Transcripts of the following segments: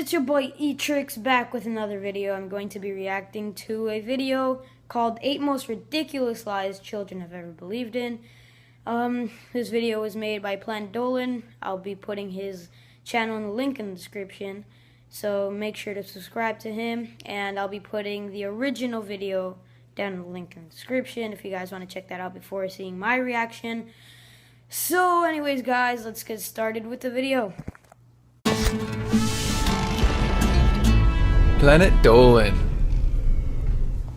it's your boy Etrix back with another video. I'm going to be reacting to a video called 8 Most Ridiculous Lies Children Have Ever Believed In. This video was made by Planet Dolan. I'll be putting his channel in the link in the description, so make sure to subscribe to him, and I'll be putting the original video down in the link in the description if you guys want to check that out before seeing my reaction. So anyways guys, let's get started with the video. Planet Dolan.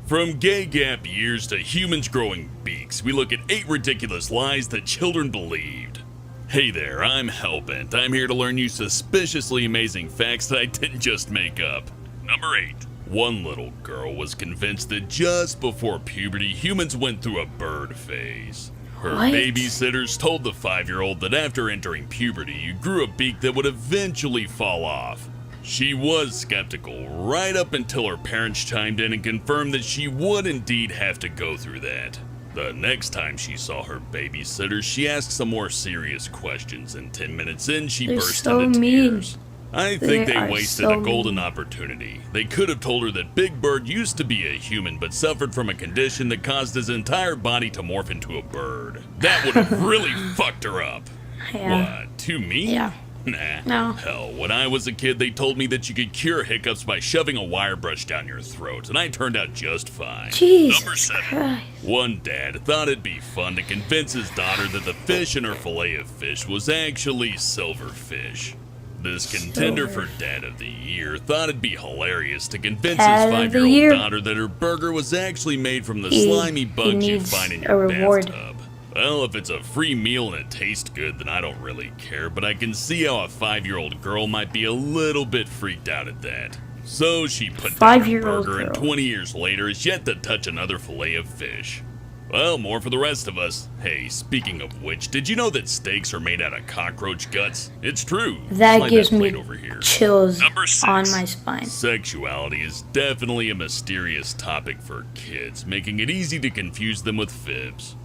From gay gap years to humans growing beaks, we look at 8 ridiculous lies that children believed. Hey there, I'm Hellbent. I'm here to learn you suspiciously amazing facts that I didn't just make up. Number 8. One little girl was convinced that just before puberty, humans went through a bird phase. Her babysitters told the 5-year-old that after entering puberty, you grew a beak that would eventually fall off. She was skeptical right up until her parents chimed in and confirmed that she would indeed have to go through that. The next time she saw her babysitter, she asked some more serious questions, and 10 minutes in, she burst into tears. I think they wasted a golden opportunity. They could have told her that Big Bird used to be a human but suffered from a condition that caused his entire body to morph into a bird. That would have really fucked her up. Yeah. What, too mean? Yeah. Nah. No. Hell, when I was a kid, they told me that you could cure hiccups by shoving a wire brush down your throat, and I turned out just fine. Jesus Number 7. Christ. One dad thought it'd be fun to convince his daughter that the fish in her fillet of fish was actually silverfish. This contender for Dad of the Year thought it'd be hilarious to convince his 5-year-old daughter that her burger was actually made from the slimy bugs you find in your bathtub. Well, if it's a free meal and it tastes good, then I don't really care, but I can see how a 5-year-old girl might be a little bit freaked out at that. So she put down her burger, and 20 years later is yet to touch another fillet of fish. Well, more for the rest of us. Hey, speaking of which, did you know that steaks are made out of cockroach guts? It's true. That gives me over here. chills Number 6. on my spine. Sexuality is definitely a mysterious topic for kids, making it easy to confuse them with fibs.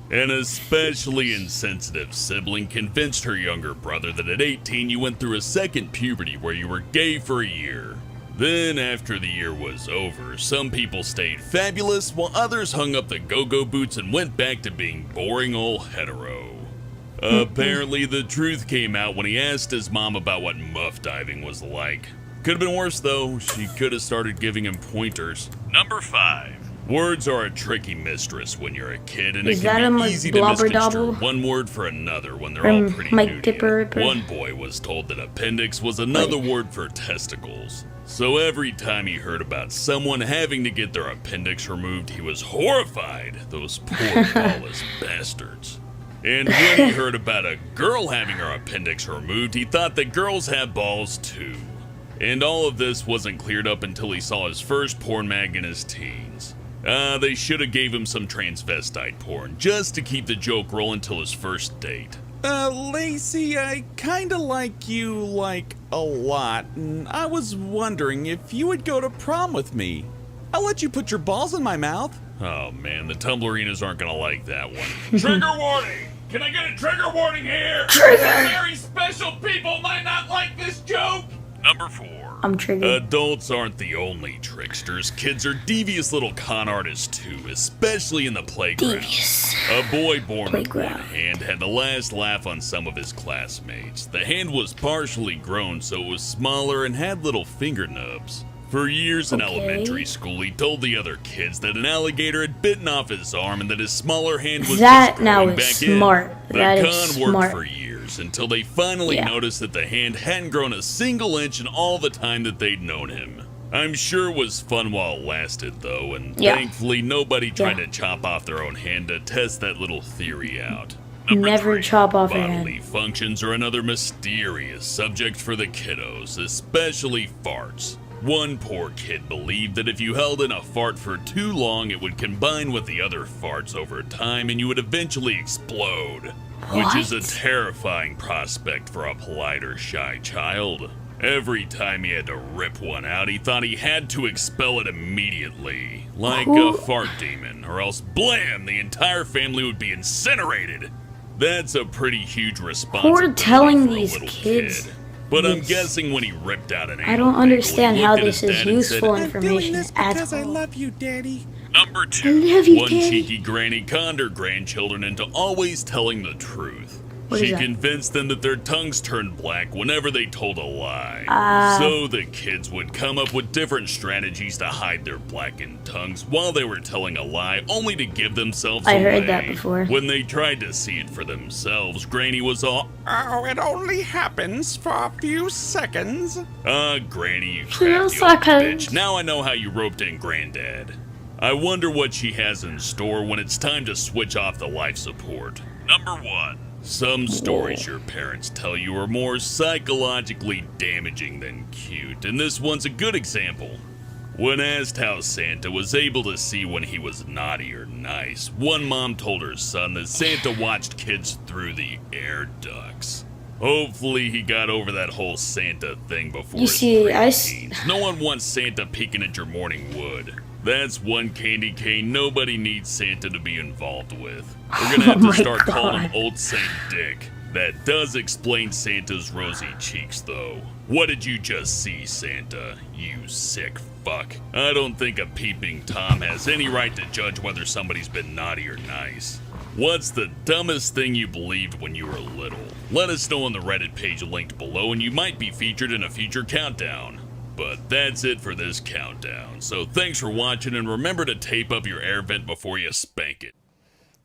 An especially insensitive sibling convinced her younger brother that at 18 you went through a second puberty where you were gay for a year. Then, after the year was over, some people stayed fabulous while others hung up the go-go boots and went back to being boring old hetero. Apparently, the truth came out when he asked his mom about what muff diving was like. Could have been worse though, she could have started giving him pointers. Number 5. Words are a tricky mistress when you're a kid, and it can be easy to misconstrue one word for another when they're all pretty new to you. One boy was told that appendix was another word for testicles. So every time he heard about someone having to get their appendix removed, he was horrified. Those poor lawless bastards. And when he heard about a girl having her appendix removed, he thought that girls have balls too. And all of this wasn't cleared up until he saw his first porn mag in his teens. They should have gave him some transvestite porn, just to keep the joke rolling till his first date. Lacey, I kinda like you, a lot, and I was wondering if you would go to prom with me. I'll let you put your balls in my mouth. Oh man, the Tumblerinas aren't gonna like that one. Trigger warning! Can I get a trigger warning here? Very special people might not like this joke! Number 4. I'm triggered. Adults aren't the only tricksters. Kids are devious little con artists too, especially in the playground. Devious. A boy born with one hand had the last laugh on some of his classmates. The hand was partially grown, so it was smaller and had little finger nubs. For years in elementary school, he told the other kids that an alligator had bitten off his arm and that his smaller hand was just growing back smart. in. The con worked for years until they finally noticed that the hand hadn't grown a single inch in all the time that they'd known him. I'm sure it was fun while it lasted though, and thankfully nobody tried to chop off their own hand to test that little theory out. Never 3. chop off your Bodily hand. functions are another mysterious subject for the kiddos, especially farts. One poor kid believed that if you held in a fart for too long, it would combine with the other farts over time and you would eventually explode. Which is a terrifying prospect for a polite or shy child. Every time he had to rip one out, he thought he had to expel it immediately. Like a fart demon, or else blam, the entire family would be incinerated. That's a pretty huge responsibility Who are telling for a these little kids kid. But I'm this. guessing when he ripped out an I don't anal understand bagel, he how looked at this his is dad and said, useful I'm doing information this at because I all. love you, Daddy. Number 2. I love you, One Daddy. cheeky granny conned her grandchildren into always telling the truth. What She is that? convinced them that their tongues turned black whenever they told a lie. So the kids would come up with different strategies to hide their blackened tongues while they were telling a lie, only to give themselves I away. heard that before. When they tried to see it for themselves, Granny was all, Oh, it only happens for a few seconds. Granny, you Few crafty old seconds. bitch. Now I know how you roped in Granddad. I wonder what she has in store when it's time to switch off the life support. Number 1. Some stories your parents tell you are more psychologically damaging than cute, and this one's a good example. When asked how Santa was able to see when he was naughty or nice, one mom told her son that Santa watched kids through the air ducts. Hopefully he got over that whole Santa thing before You his see, preteens. No one wants Santa peeking at your morning wood. That's one candy cane nobody needs Santa to be involved with. We're gonna have Oh to my start calling him God. Old Saint Dick. That does explain Santa's rosy cheeks, though. What did you just see, Santa? You sick fuck. I don't think a peeping Tom has any right to judge whether somebody's been naughty or nice. What's the dumbest thing you believed when you were little? Let us know on the Reddit page linked below, and you might be featured in a future countdown. But that's it for this countdown. So thanks for watching, and remember to tape up your air vent before you spank it.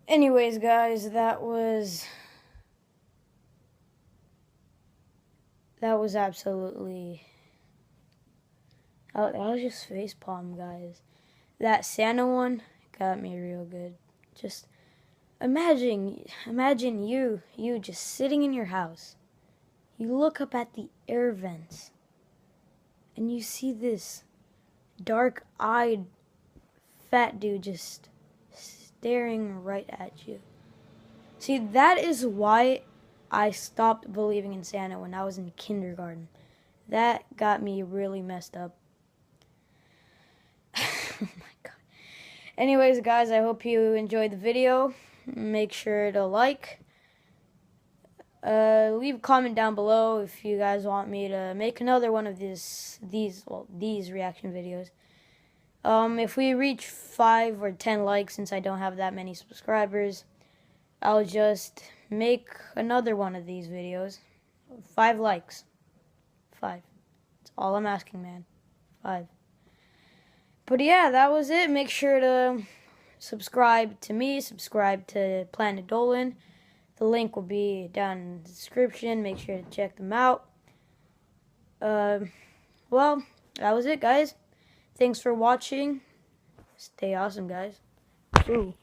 Anyways, guys, that was absolutely. I was just facepalm, guys. That Santa one got me real good. Just imagine you just sitting in your house. You look up at the air vents, and you see this dark-eyed fat dude just staring right at you. See, that is why I stopped believing in Santa when I was in kindergarten. That got me really messed up. Oh my god. Anyways, guys, I hope you enjoyed the video. Make sure to like. Leave a comment down below if you guys want me to make another one of these reaction videos. If we reach 5 or 10 likes, since I don't have that many subscribers, I'll just make another one of these videos. 5 likes. 5. That's all I'm asking, man. 5. But yeah, that was it. Make sure to subscribe to me, subscribe to Planet Dolan. The link will be down in the description. Make sure to check them out. Well, that was it, guys. Thanks for watching. Stay awesome, guys. Ooh.